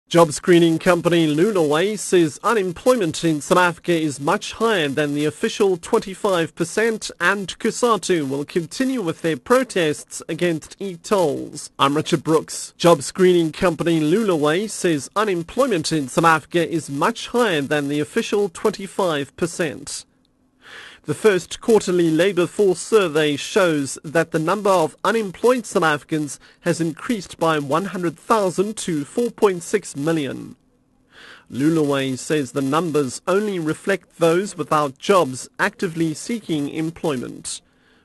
Job screening company Lunaway says unemployment in South Africa is much higher than the official 25%, and Kusatu will continue with their protests against e-tolls. I'm Richard Brooks. Job screening company Lunaway says unemployment in South Africa is much higher than the official 25%. The first quarterly labour force survey shows that the number of unemployed South Africans has increased by 100,000 to 4.6 million. Lunaway says the numbers only reflect those without jobs actively seeking employment.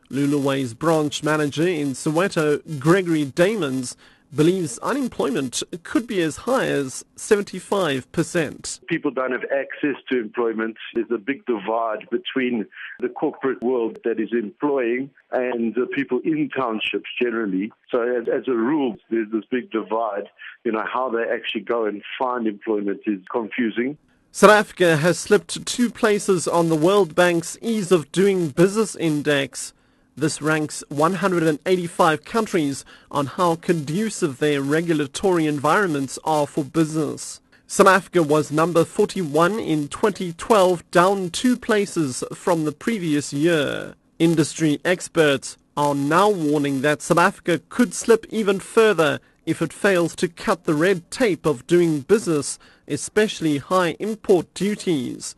Lunaway's branch manager in Soweto, Gregory Damons, believes unemployment could be as high as 75%. People don't have access to employment. There's a big divide between the corporate world that is employing and the people in townships generally. So as a rule, there's this big divide. How they actually go and find employment is confusing. South Africa has slipped 2 places on the World Bank's Ease of Doing Business Index. This ranks 185 countries on how conducive their regulatory environments are for business. South Africa was number 41 in 2012, down 2 places from the previous year. Industry experts are now warning that South Africa could slip even further if it fails to cut the red tape of doing business, especially high import duties.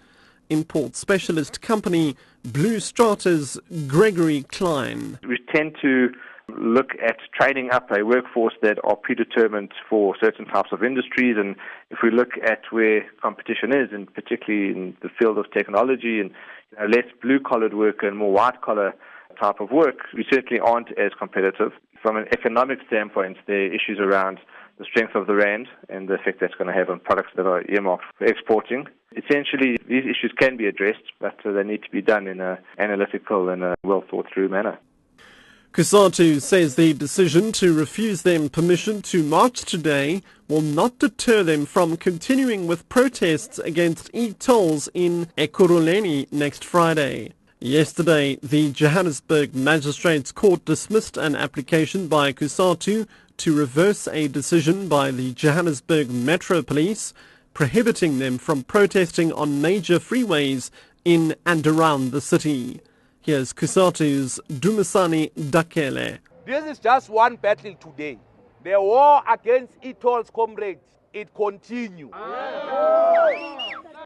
Import specialist company Blue Strata's Gregory Klein. We tend to look at training up a workforce that are predetermined for certain types of industries, and if we look at where competition is, and particularly in the field of technology and less blue-collared work and more white-collar type of work, we certainly aren't as competitive. From an economic standpoint, there are issues around the strength of the rand and the effect that's going to have on products that are earmarked for exporting. Essentially, these issues can be addressed, but they need to be done in an analytical and a well-thought-through manner. Kusatu says the decision to refuse them permission to march today will not deter them from continuing with protests against e-tolls in Ekurhuleni next Friday. Yesterday, the Johannesburg Magistrates Court dismissed an application by Kusatu to reverse a decision by the Johannesburg Metro Police prohibiting them from protesting on major freeways in and around the city. Here's Kusatu's Dumisani Dakele. This is just one battle today. The war against e-tolls, comrades, it continues.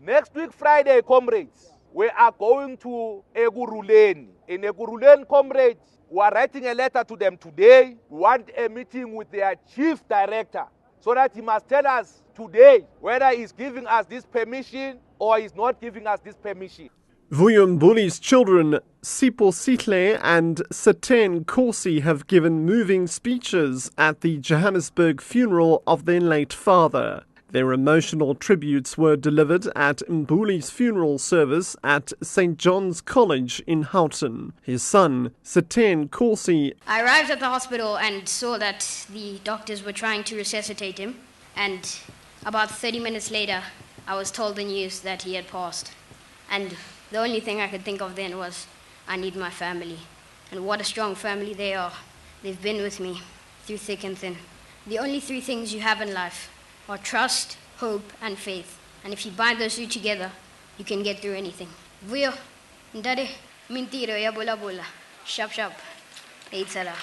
Next week, Friday, comrades, we are going to Ekurhuleni. In Ekurhuleni, comrades, we are writing a letter to them today. We want a meeting with their chief director so that he must tell us today whether he's giving us this permission or he's not giving us this permission. Vuyumbuli's children, Sipho Sihle and Saten Korsi, have given moving speeches at the Johannesburg funeral of their late father. Their emotional tributes were delivered at Mbuli's funeral service at St. John's College in Houghton. His son, Saten Korsi. I arrived at the hospital and saw that the doctors were trying to resuscitate him, and about 30 minutes later, I was told the news that he had passed. And the only thing I could think of then was, I need my family. And what a strong family they are. They've been with me through thick and thin. The only 3 things you have in life are trust, hope, and faith. And if you bind those 3 together, you can get through anything. Vuyo, ndade, mintiro ya bola bola. Shap shap. Eitzala.